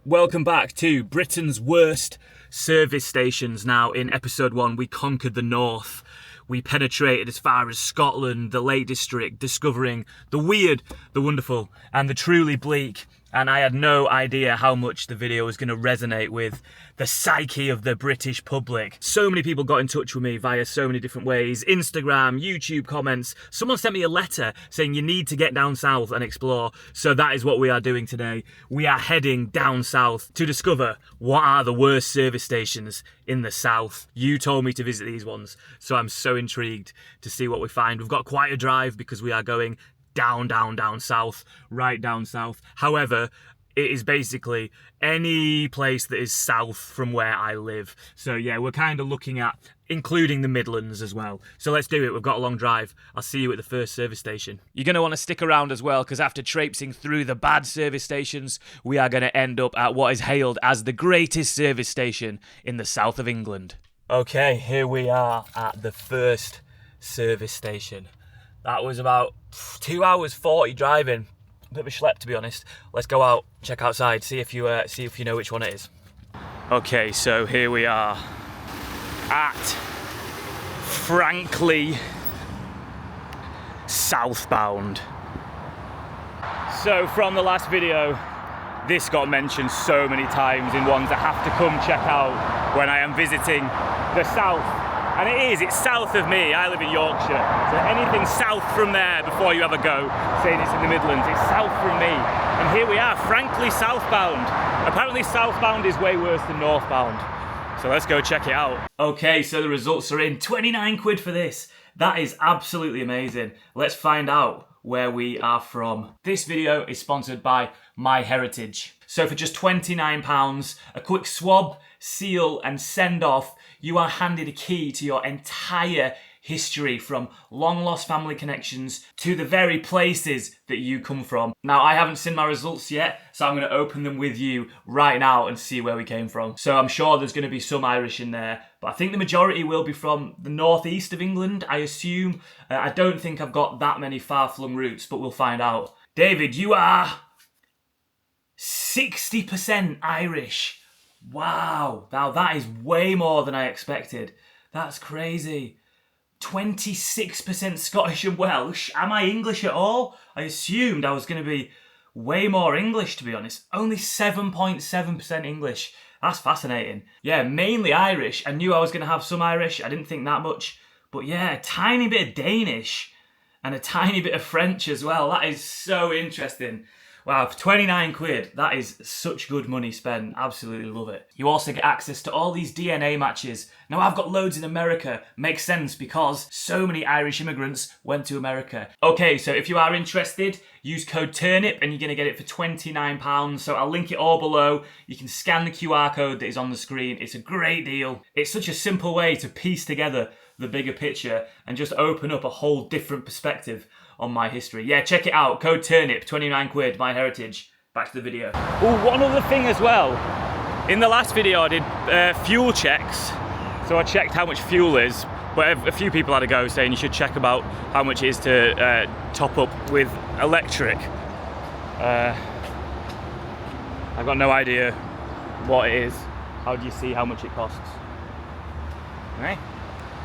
Welcome back to Britain's worst service stations. Now, in episode 1, we conquered the north. We penetrated as far as Scotland, the Lake District, discovering the weird, the wonderful, and the truly bleak. And I had no idea how much the video was going to resonate with the psyche of the British public. So many people got in touch with me via so many different ways. Instagram, YouTube comments. Someone sent me a letter saying you need to get down south and explore. So that is what we are doing today. We are heading down south to discover what are the worst service stations in the south. You told me to visit these ones, so I'm so intrigued to see what we find. We've got quite a drive because we are going down south, right down south. However, it is basically any place that is south from where I live. So yeah, we're kind of looking at including the Midlands as well. So let's do it. We've got a long drive. I'll see you at the first service station. You're going to want to stick around as well, because after traipsing through the bad service stations, we are going to end up at what is hailed as the greatest service station in the south of England. Okay, here we are at the first service station. That was about 2 hours 40 driving. A bit of a schlep, to be honest. Let's go out, check outside, see if you know which one it is. Okay, so here we are at Frankley Southbound. So from the last video, this got mentioned so many times in ones I have to come check out when I am visiting the south. And it's south of me. I live in Yorkshire. So anything south from there before you ever go, saying it's in the Midlands, it's south from me. And here we are, Frankley Southbound. Apparently southbound is way worse than northbound. So let's go check it out. Okay, so the results are in. 29 quid for this. That is absolutely amazing. Let's find out where we are from. This video is sponsored by MyHeritage. So for just £29, a quick swab, seal and send off, you are handed a key to your entire history, from long lost family connections to the very places that you come from. Now, I haven't seen my results yet, so I'm going to open them with you right now and see where we came from. So I'm sure there's going to be some Irish in there, but I think the majority will be from the northeast of England, I assume. I don't think I've got that many far-flung roots, but we'll find out. David, you are 60% Irish. Wow, now that is way more than I expected. That's crazy. 26% Scottish and Welsh. Am I English at all? I assumed I was going to be way more English, to be honest. Only 7.7% English. That's fascinating. Yeah, mainly Irish. I knew I was going to have some Irish. I didn't think that much. But yeah, a tiny bit of Danish and a tiny bit of French as well. That is so interesting. Wow, for 29 quid, that is such good money spent. Absolutely love it. You also get access to all these DNA matches. Now, I've got loads in America. Makes sense because so many Irish immigrants went to America. Okay, so if you are interested, use code TURNIP and you're going to get it for £29. So I'll link it all below. You can scan the QR code that is on the screen. It's a great deal. It's such a simple way to piece together the bigger picture and just open up a whole different perspective on my history. Yeah, check it out. Code TURNIP, 29 quid, MyHeritage. Back to the video. Oh, one other thing as well. In the last video I did fuel checks. So I checked how much fuel is, but a few people had a go saying you should check about how much it is to top up with electric. I've got no idea what it is. How do you see how much it costs? Okay.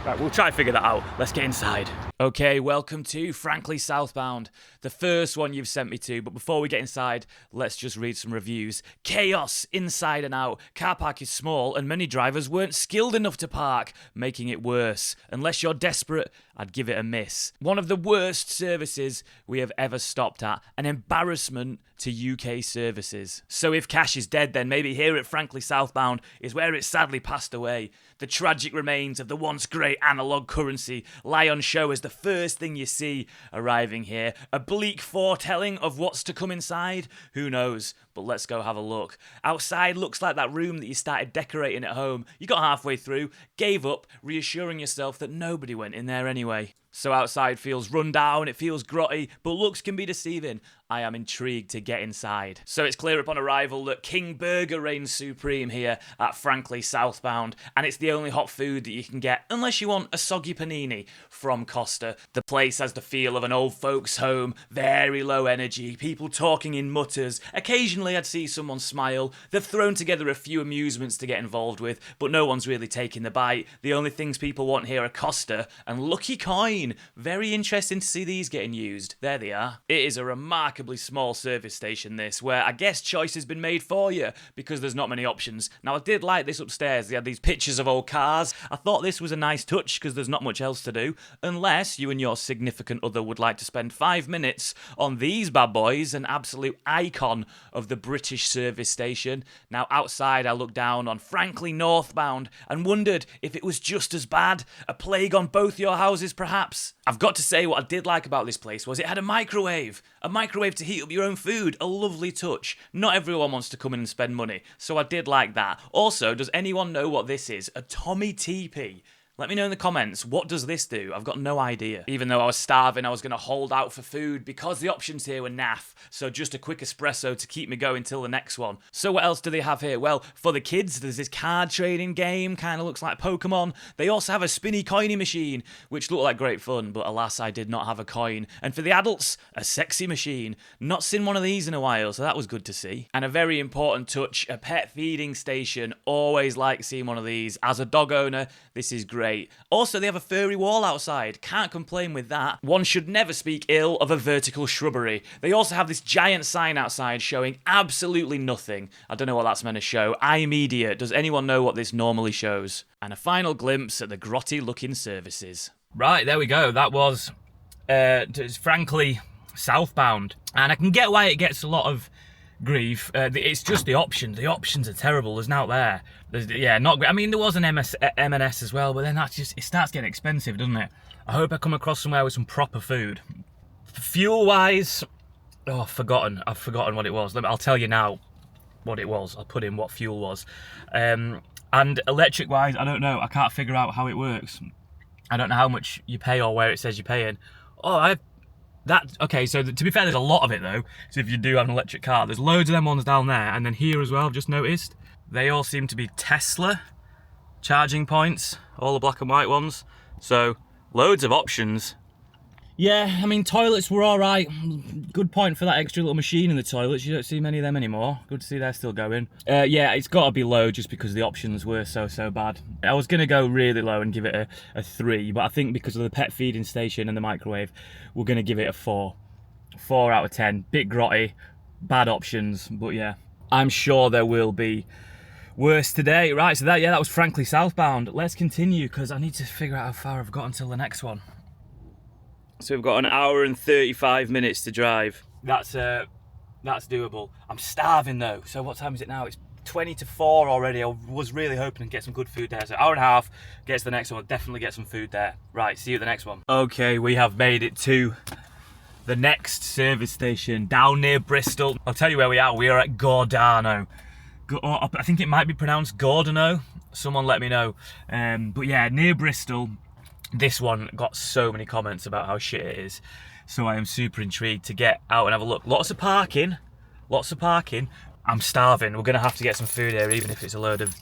Right, we'll try and figure that out. Let's get inside. Okay, welcome to Frankley Southbound, the first one you've sent me to, but before we get inside, let's just read some reviews. Chaos, inside and out. Car park is small and many drivers weren't skilled enough to park, making it worse. Unless you're desperate, I'd give it a miss. One of the worst services we have ever stopped at. An embarrassment to UK services. So if cash is dead, then maybe here at Frankley Southbound is where it sadly passed away. The tragic remains of the once great analogue currency lie on show as the first thing you see arriving here. A bleak foretelling of what's to come inside? Who knows? But let's go have a look. Outside looks like that room that you started decorating at home. You got halfway through, gave up, reassuring yourself that nobody went in there anyway. So outside feels run down, it feels grotty, but looks can be deceiving. I am intrigued to get inside. So it's clear upon arrival that King Burger reigns supreme here at Frankley Southbound, and it's the only hot food that you can get unless you want a soggy panini from Costa. The place has the feel of an old folks' home, very low energy, people talking in mutters. Occasionally I'd see someone smile. They've thrown together a few amusements to get involved with, but no one's really taking the bite. The only things people want here are Costa and Lucky Coin. Very interesting to see these getting used. There they are. It is a remarkably small service station, this, where I guess choice has been made for you because there's not many options. Now, I did like this upstairs. They had these pictures of old cars. I thought this was a nice touch because there's not much else to do, unless you and your significant other would like to spend 5 minutes on these bad boys, an absolute icon of the British service station. Now, outside, I looked down on Frankley Northbound and wondered if it was just as bad. A plague on both your houses, perhaps? I've got to say, what I did like about this place was it had a microwave. A microwave to heat up your own food. A lovely touch. Not everyone wants to come in and spend money, so I did like that. Also, does anyone know what this is? A Tommy Teepee. Let me know in the comments, what does this do? I've got no idea. Even though I was starving, I was going to hold out for food because the options here were naff. So just a quick espresso to keep me going till the next one. So what else do they have here? Well, for the kids, there's this card trading game, kind of looks like Pokemon. They also have a spinny coiny machine, which looked like great fun, but alas, I did not have a coin. And for the adults, a sexy machine. Not seen one of these in a while, so that was good to see. And a very important touch, a pet feeding station. Always like seeing one of these. As a dog owner, this is great. Also, they have a furry wall outside. Can't complain with that. One should never speak ill of a vertical shrubbery. They also have this giant sign outside showing absolutely nothing. I don't know what that's meant to show. iMedia. Does anyone know what this normally shows? And a final glimpse at the grotty looking services. Right, there we go. That was Frankley Southbound. And I can get why it gets a lot of grief. It's just the options. The options are terrible. There's not there. Not great. I mean, there was an M&S as well, but then that's just, it starts getting expensive, doesn't it? I hope I come across somewhere with some proper food. Fuel-wise, I've forgotten what it was. I'll tell you now what it was. I'll put in what fuel was. And electric-wise, I don't know. I can't figure out how it works. I don't know how much you pay or where it says you're paying. Okay, so to be fair, there's a lot of it though. So if you do have an electric car, there's loads of them ones down there, and then here as well, I've just noticed. They all seem to be Tesla charging points, all the black and white ones. So, loads of options. Yeah, I mean, toilets were alright. Good point for that extra little machine in the toilets. You don't see many of them anymore. Good to see they're still going. Yeah, it's got to be low just because the options were so bad. I was going to go really low and give it a 3, but I think because of the pet feeding station and the microwave, we're going to give it a 4. 4 out of 10. Bit grotty, bad options, but yeah. I'm sure there will be worse today. Right, so that was Frankley Southbound. Let's continue because I need to figure out how far I've got until the next one. So we've got an hour and 35 minutes to drive. That's doable. I'm starving though. So what time is it now? It's 20 to 4 already. I was really hoping to get some good food there. So hour and a half, get to the next one. I'll definitely get some food there. Right, see you at the next one. Okay, we have made it to the next service station down near Bristol. I'll tell you where we are. We are at Gordano. I think it might be pronounced Gordano. Someone let me know. But yeah, near Bristol. This one got so many comments about how shit it is. So I am super intrigued to get out and have a look. Lots of parking. I'm starving. We're going to have to get some food here, even if it's a load of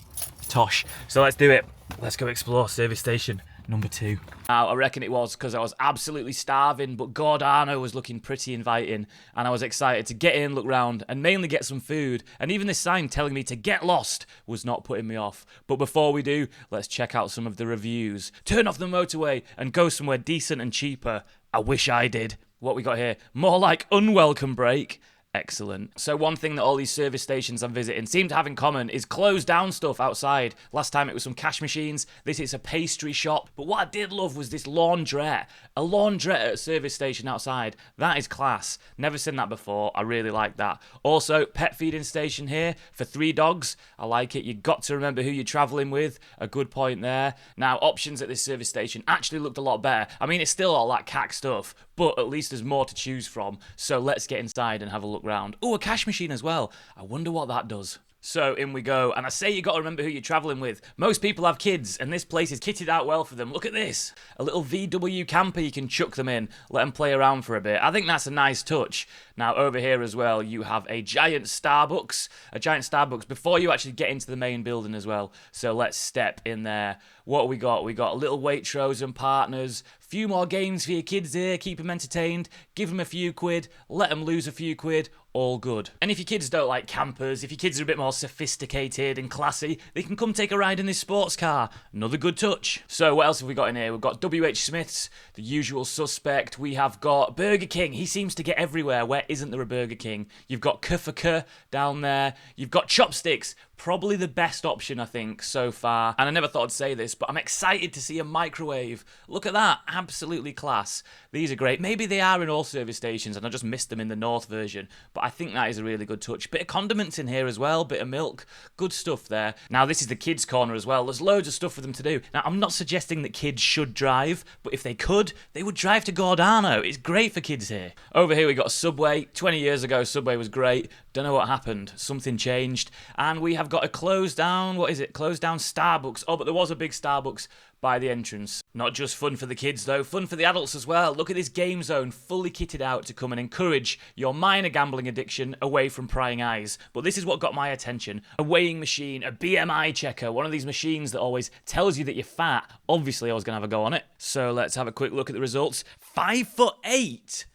tosh. So let's do it. Let's go explore service station number 2. I reckon it was because I was absolutely starving, but Gordano was looking pretty inviting, and I was excited to get in, look round, and mainly get some food. And even this sign telling me to get lost was not putting me off. But before we do, let's check out some of the reviews. Turn off the motorway and go somewhere decent and cheaper. I wish I did. What we got here? More like unwelcome break. Excellent. So one thing that all these service stations I'm visiting seem to have in common is closed down stuff outside. Last time it was some cash machines. This is a pastry shop. But what I did love was this laundrette. A laundrette at a service station outside. That is class. Never seen that before. I really like that. Also, pet feeding station here for 3 dogs. I like it. You got to remember who you're travelling with. A good point there. Now, options at this service station actually looked a lot better. I mean, it's still all that cack stuff, but at least there's more to choose from. So let's get inside and have a look round. Oh, a cash machine as well. I wonder what that does. So in we go, and I say you got to remember who you're travelling with. Most people have kids, and this place is kitted out well for them. Look at this. A little VW camper you can chuck them in, let them play around for a bit. I think that's a nice touch. Now over here as well, you have a giant Starbucks before you actually get into the main building as well. So let's step in there. What have we got? We got little Waitrose and partners. Few more games for your kids here, keep them entertained, give them a few quid, let them lose a few quid, all good. And if your kids don't like campers, if your kids are a bit more sophisticated and classy, they can come take a ride in this sports car. Another good touch. So what else have we got in here? We've got WH Smith's, the usual suspect. We have got Burger King. He seems to get everywhere. Where isn't there a Burger King? You've got K down there. You've got Chopsticks. Probably the best option, I think, so far. And I never thought I'd say this, but I'm excited to see a microwave. Look at that. Absolutely class. These are great. Maybe they are in all service stations and I just missed them in the North version, but I think that is a really good touch. Bit of condiments in here as well, bit of milk. Good stuff there. Now, this is the kids' corner as well. There's loads of stuff for them to do. Now, I'm not suggesting that kids should drive, but if they could, they would drive to Gordano. It's great for kids here. Over here, we got a Subway. 20 years ago, Subway was great. Don't know what happened. Something changed. And we have got a closed down, closed down Starbucks. Oh, but there was a big Starbucks by the entrance. Not just fun for the kids though, fun for the adults as well. Look at this game zone, fully kitted out to come and encourage your minor gambling addiction away from prying eyes. But this is what got my attention. A weighing machine, a BMI checker, one of these machines that always tells you that you're fat. Obviously I was going to have a go on it. So let's have a quick look at the results. 5'8".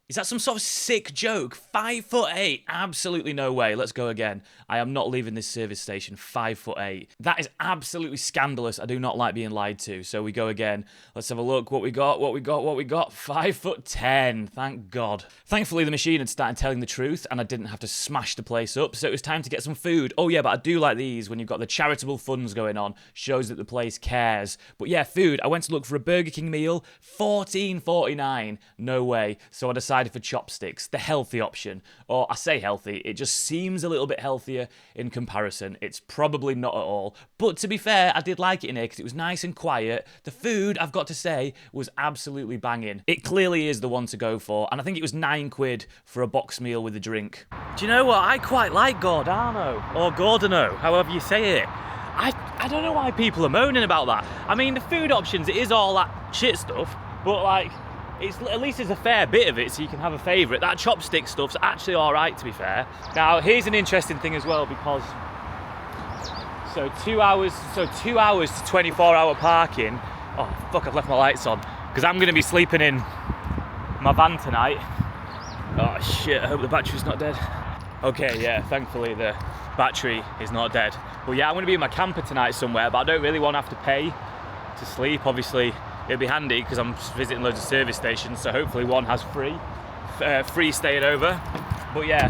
Is that some sort of sick joke? 5'8". Absolutely no way. Let's go again. I am not leaving this service station. 5'8". That is absolutely scandalous. I do not like being lied to. So we go again. Let's have a look. What we got. 5'10". Thank God. Thankfully, the machine had started telling the truth and I didn't have to smash the place up. So it was time to get some food. Oh yeah, but I do like these when you've got the charitable funds going on. Shows that the place cares. But yeah, food. I went to look for a Burger King meal. $14.49. No way. So I decided for Chopsticks, the healthy option. Or I say healthy, it just seems a little bit healthier in comparison. It's probably not at all. But to be fair, I did like it in here because it was nice and quiet. The food, I've got to say, was absolutely banging. It clearly is the one to go for. And I think it was £9 for a box meal with a drink. Do you know what? I quite like Gordano. Or Gordano, however you say it. I don't know why people are moaning about that. I mean, the food options, it is all that shit stuff. But like, at least there's a fair bit of it, so you can have a favourite. That chopstick stuff's actually alright, to be fair. Now, here's an interesting thing as well, because 2 hours to 24-hour parking. Oh, fuck, I've left my lights on. Because I'm going to be sleeping in my van tonight. Oh, shit, I hope the battery's not dead. Okay, yeah, thankfully the battery is not dead. But yeah, I'm going to be in my camper tonight somewhere, but I don't really want to have to pay to sleep, obviously. It'd be handy because I'm visiting loads of service stations, so hopefully one has free staying over. But yeah,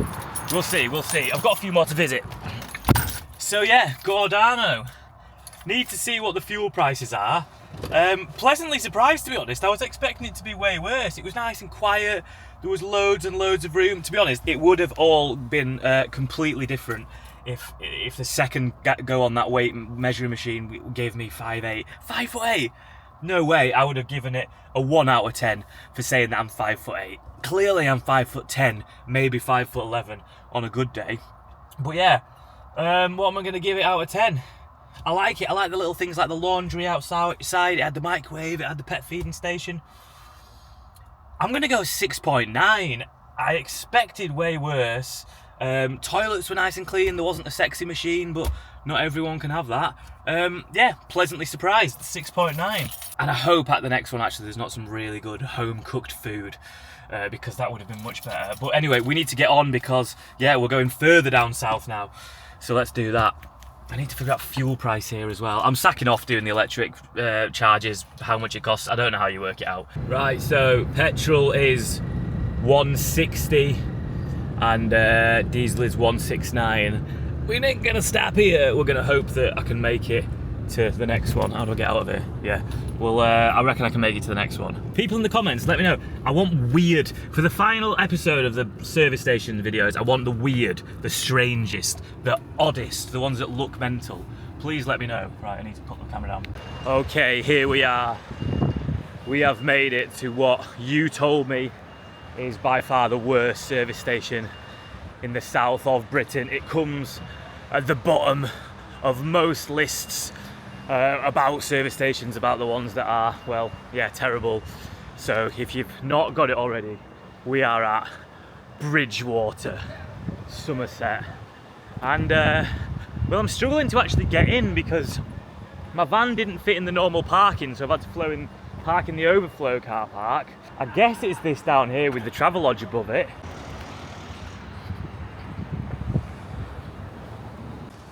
we'll see. I've got a few more to visit. So yeah, Gordano. Need to see what the fuel prices are. Pleasantly surprised, to be honest. I was expecting it to be way worse. It was nice and quiet. There was loads and loads of room. To be honest, it would have all been completely different if the second go on that weight measuring machine gave me 5'8". 5'8". No way, I would have given it a 1 out of 10 for saying that I'm 5'8". Clearly I'm 5'10", maybe 5'11" on a good day. But yeah, what am I going to give it out of 10? I like it. I like the little things like the laundry outside. It had the microwave, it had the pet feeding station. I'm going to go 6.9. I expected way worse. Toilets were nice and clean. There wasn't a sexy machine, but not everyone can have that. Yeah, pleasantly surprised, 6.9. And I hope at the next one, actually, there's not some really good home-cooked food, because that would have been much better. But anyway, we need to get on because, yeah, we're going further down south now. So let's do that. I need to figure out fuel price here as well. I'm sacking off doing the electric charges, how much it costs. I don't know how you work it out. Right, so petrol is 160 and diesel is 169. We ain't gonna stop here. We're gonna hope that I can make it to the next one. How do I get out of here? Yeah, well, I reckon I can make it to the next one. People in the comments, let me know. I want weird. For the final episode of the service station videos, I want the weird, the strangest, the oddest, the ones that look mental. Please let me know. Right, I need to put the camera down. Okay, here we are. We have made it to what you told me is by far the worst service station in the south of Britain. It comes at the bottom of most lists about service stations, about the ones that are, well, yeah, terrible. So if you've not got it already, we are at Bridgwater, Somerset. And, well, I'm struggling to actually get in because my van didn't fit in the normal parking, so I've had to park in the overflow car park. I guess it's this down here with the Travelodge above it.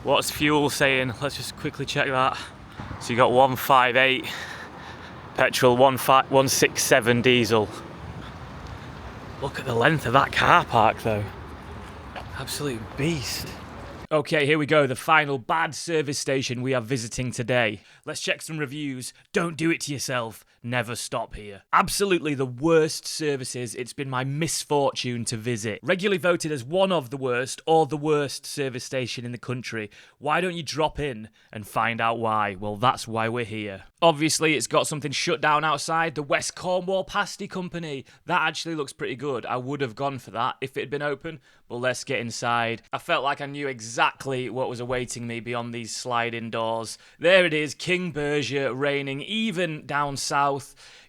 What's fuel saying? Let's just quickly check that. So you got 158 petrol, 167 diesel. Look at the length of that car park though. Absolute beast. Okay, here we go, the final bad service station we are visiting today. Let's check some reviews. Don't do it to yourself. Never stop here. Absolutely the worst services it's been my misfortune to visit. Regularly voted as one of the worst or the worst service station in the country. Why don't you drop in and find out why? Well, that's why we're here. Obviously, it's got something shut down outside, the West Cornwall Pasty Company. That actually looks pretty good. I would have gone for that if it had been open, but let's get inside. I felt like I knew exactly what was awaiting me beyond these sliding doors. There it is, King Berger reigning even down south.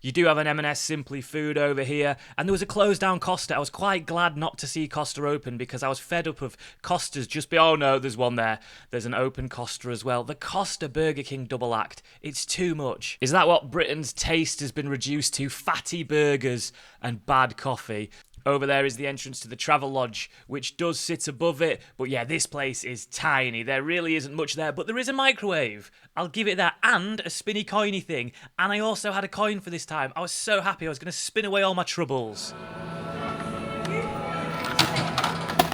You do have an M&S Simply Food over here, and there was a closed down Costa. I was quite glad not to see Costa open because I was fed up of Costas oh no, there's one there. There's an open Costa as well. The Costa Burger King double act. It's too much. Is that what Britain's taste has been reduced to? Fatty burgers and bad coffee. Over there is the entrance to the Travelodge, which does sit above it. But yeah, this place is tiny. There really isn't much there, but there is a microwave. I'll give it that. And a spinny coiny thing. And I also had a coin for this time. I was so happy I was going to spin away all my troubles.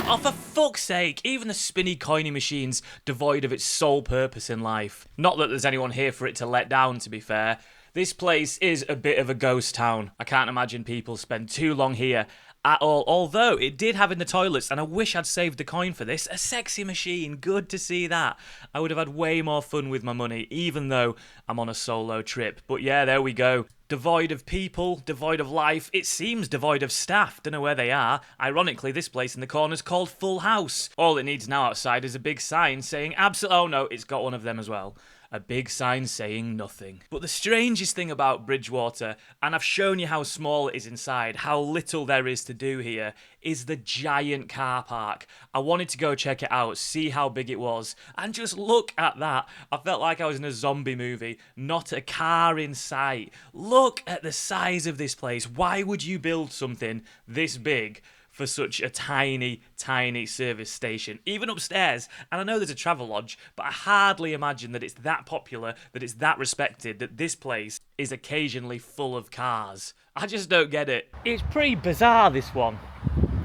Oh, for fuck's sake, even the spinny coiny machine's devoid of its sole purpose in life. Not that there's anyone here for it to let down, to be fair. This place is a bit of a ghost town. I can't imagine people spend too long here at all, although it did have in the toilets, and I wish I'd saved the coin for this, a sexy machine. Good to see that. I would have had way more fun with my money, even though I'm on a solo trip. But yeah, there we go. Devoid of people, devoid of life. It seems devoid of staff. Don't know where they are. Ironically, this place in the corner's called Full House. All it needs now outside is a big sign saying oh no, it's got one of them as well. A big sign saying nothing. But the strangest thing about Bridgwater, and I've shown you how small it is inside, how little there is to do here, is the giant car park. I wanted to go check it out, see how big it was, and just look at that. I felt like I was in a zombie movie, not a car in sight. Look at the size of this place. Why would you build something this big for such a tiny, tiny service station, even upstairs? And I know there's a Travelodge, but I hardly imagine that it's that popular, that it's that respected, that this place is occasionally full of cars. I just don't get it. It's pretty bizarre, this one.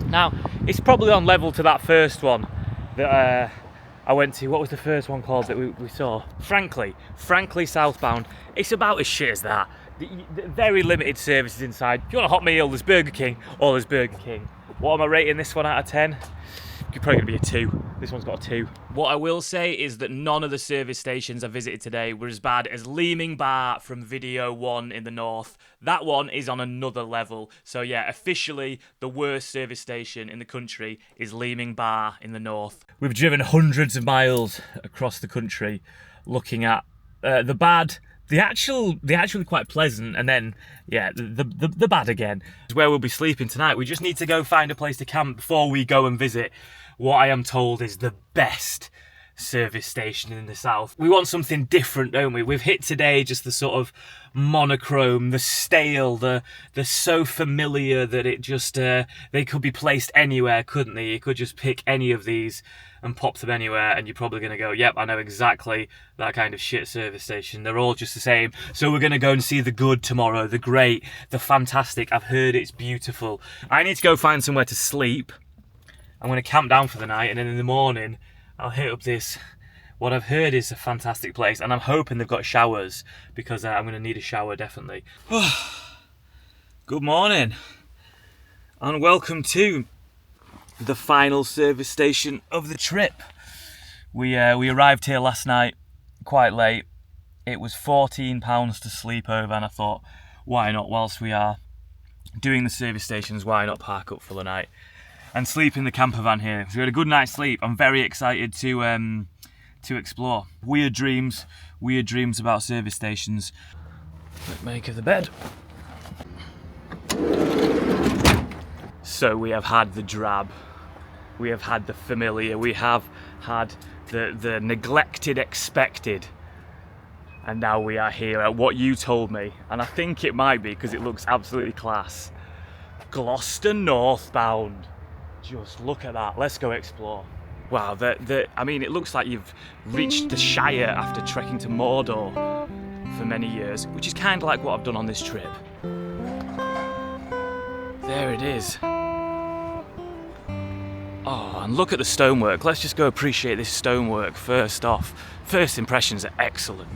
Now, it's probably on level to that first one that I went to. What was the first one called that we saw? Frankley Southbound. It's about as shit as that. The very limited services inside. If you want a hot meal, there's Burger King, or there's Burger King. What am I rating this one out of 10? It's probably going to be a 2. This one's got a 2. What I will say is that none of the service stations I visited today were as bad as Leeming Bar from Video 1 in the north. That one is on another level. So yeah, officially the worst service station in the country is Leeming Bar in the north. We've driven hundreds of miles across the country looking at the bad, the actually quite pleasant, and then, yeah, the bad again. Is where we'll be sleeping tonight. We just need to go find a place to camp before we go and visit what I am told is the best service station in the south. We want something different, don't we? We've hit today just the sort of monochrome, the stale, the so familiar that it just, they could be placed anywhere, couldn't they? You could just pick any of these and pop them anywhere, and you're probably going to go, yep, I know exactly that kind of shit service station. They're all just the same. So we're going to go and see the good tomorrow, the great, the fantastic. I've heard it's beautiful. I need to go find somewhere to sleep. I'm going to camp down for the night, and then in the morning I'll hit up this, what I've heard is a fantastic place, and I'm hoping they've got showers, because I'm going to need a shower definitely. Good morning, and welcome to the final service station of the trip. We arrived here last night quite late. It was £14 to sleep over, and I thought, why not, whilst we are doing the service stations, why not park up for the night? and sleep in the camper van here. So we had a good night's sleep. I'm very excited to explore. Weird dreams about service stations. Make of the bed. So we have had the drab, we have had the familiar, we have had the neglected expected, and now we are here at what you told me, and I think it might be because it looks absolutely class. Gloucester Northbound. Just look at that. Let's go explore. Wow, I mean, it looks like you've reached the Shire after trekking to Mordor for many years, which is kind of like what I've done on this trip. There it is. Oh, and look at the stonework. Let's just go appreciate this stonework first off. First impressions are excellent.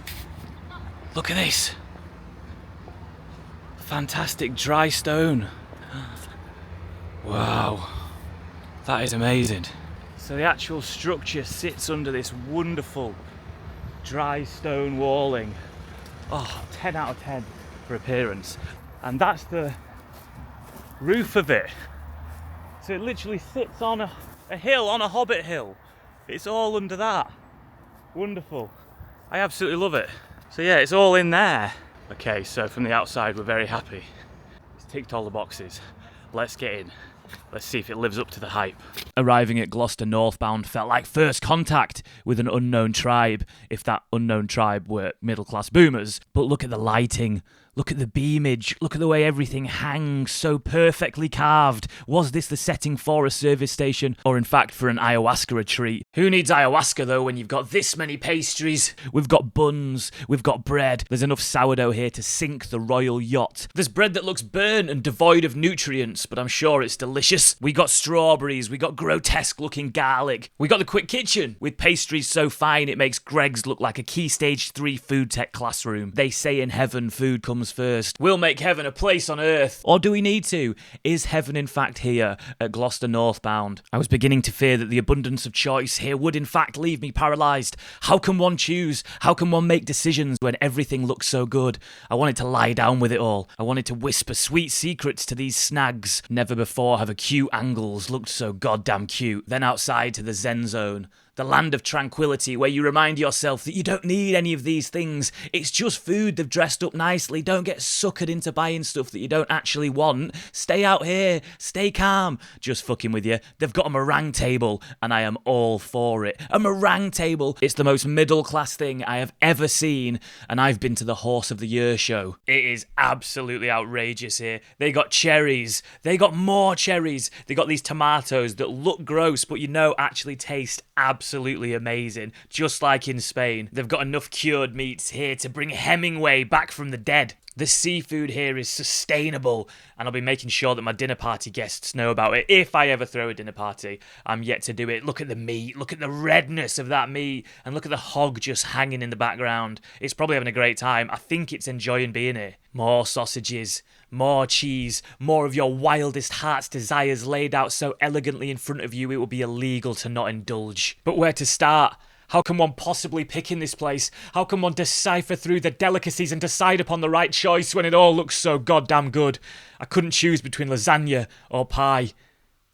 Look at this. Fantastic dry stone. Wow, that is amazing. So the actual structure sits under this wonderful dry stone walling. Oh, 10 out of 10 for appearance. And that's the roof of it. So it literally sits on a hill, on a hobbit hill. It's all under that. Wonderful. I absolutely love it. So yeah, it's all in there. Okay, so from the outside we're very happy. It's ticked all the boxes. Let's get in. Let's see if it lives up to the hype. Arriving at Gloucester Northbound felt like first contact with an unknown tribe, if that unknown tribe were middle-class boomers. But look at the lighting. Look at the beamage. Look at the way everything hangs so perfectly carved. Was this the setting for a service station, or in fact for an ayahuasca retreat? Who needs ayahuasca though when you've got this many pastries? We've got buns, we've got bread. There's enough sourdough here to sink the royal yacht. There's bread that looks burnt and devoid of nutrients, but I'm sure it's delicious. We got strawberries, we got grotesque looking garlic. We got the quick kitchen with pastries so fine it makes Greg's look like a Key Stage 3 food tech classroom. They say in heaven food comes first. We'll make heaven a place on earth. Or do we need to? Is heaven in fact here at Gloucester Northbound? I was beginning to fear that the abundance of choice here would in fact leave me paralysed. How can one choose? How can one make decisions when everything looks so good? I wanted to lie down with it all. I wanted to whisper sweet secrets to these snags. Never before have acute angles looked so goddamn cute. Then outside to the Zen zone. The land of tranquility where you remind yourself that you don't need any of these things. It's just food they've dressed up nicely. Don't get suckered into buying stuff that you don't actually want. Stay out here. Stay calm. Just fucking with you. They've got a meringue table and I am all for it. A meringue table. It's the most middle class thing I have ever seen, and I've been to the Horse of the Year show. It is absolutely outrageous here. They got cherries. They got more cherries. They got these tomatoes that look gross but you know actually taste absolutely amazing, just like in Spain. They've got enough cured meats here to bring Hemingway back from the dead. The seafood here is sustainable, and I'll be making sure that my dinner party guests know about it if I ever throw a dinner party. I'm yet to do it. Look at the meat, look at the redness of that meat, and look at the hog just hanging in the background. It's probably having a great time. I think it's enjoying being here. More sausages, more cheese, more of your wildest heart's desires laid out so elegantly in front of you it would be illegal to not indulge. But where to start? How can one possibly pick in this place? How can one decipher through the delicacies and decide upon the right choice when it all looks so goddamn good? I couldn't choose between lasagna or pie,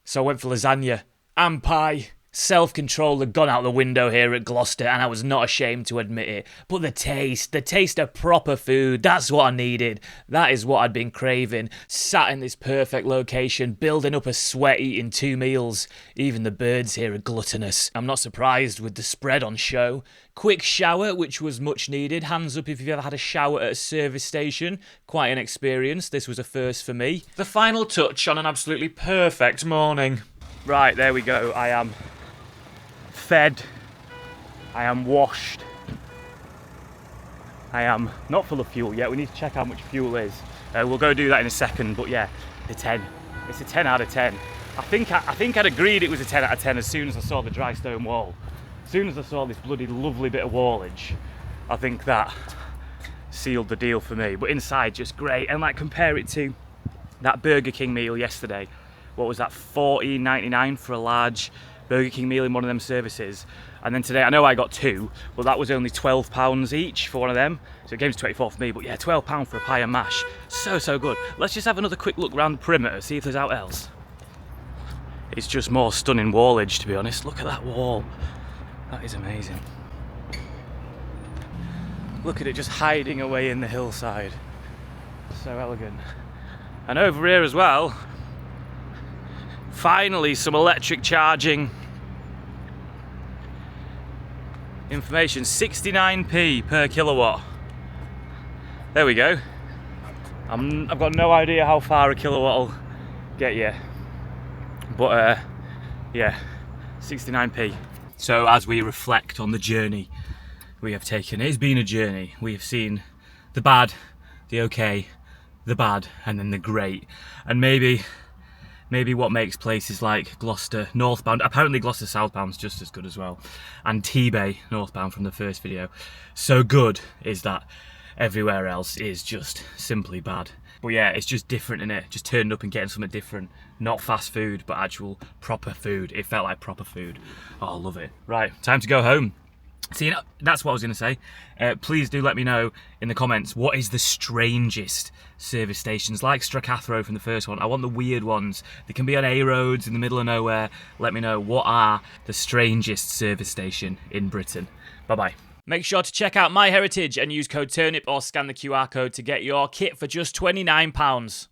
so I went for lasagna and pie. Self-control had gone out the window here at Gloucester, and I was not ashamed to admit it. But the taste of proper food, that's what I needed. That is what I'd been craving. Sat in this perfect location, building up a sweat eating 2 meals. Even the birds here are gluttonous. I'm not surprised with the spread on show. Quick shower, which was much needed. Hands up if you've ever had a shower at a service station. Quite an experience. This was a first for me. The final touch on an absolutely perfect morning. Right, there we go. I am fed, I am washed, I am not full of fuel yet. We need to check how much fuel is. We'll go do that in a second, but yeah, the 10. It's a 10 out of 10. I think I'd agreed it was a 10 out of 10 as soon as I saw the dry stone wall. As soon as I saw this bloody lovely bit of wallage, I think that sealed the deal for me. But inside, just great. And like, compare it to that Burger King meal yesterday. What was that, $14.99 for a large Burger King meal in one of them services? And then today, I know I got 2, but that was only £12 each for one of them. So it came to 24 for me, but yeah, £12 for a pie and mash. So good. Let's just have another quick look around the perimeter, see if there's out else. It's just more stunning wallage, to be honest. Look at that wall. That is amazing. Look at it just hiding away in the hillside. So elegant. And over here as well, finally some electric charging information. 69p per kilowatt. There we go. I've got no idea how far a kilowatt will get you, but yeah, 69p. So as we reflect on the journey we have taken, it's been a journey. We have seen the bad, the okay, the bad, and then the great. And maybe what makes places like Gloucester Northbound, apparently Gloucester Southbound's just as good as well, and T-Bay Northbound from the first video, so good, is that everywhere else is just simply bad. But yeah, it's just different, innit? Just turning up and getting something different. Not fast food, but actual proper food. It felt like proper food. Oh, I love it. Right, time to go home. See, that's what I was going to say. Please do let me know in the comments, what is the strangest service stations, like Stracathro from the first one. I want the weird ones. They can be on A roads in the middle of nowhere. Let me know, what are the strangest service station in Britain? Bye-bye. Make sure to check out MyHeritage and use code TURNIP or scan the QR code to get your kit for just £29.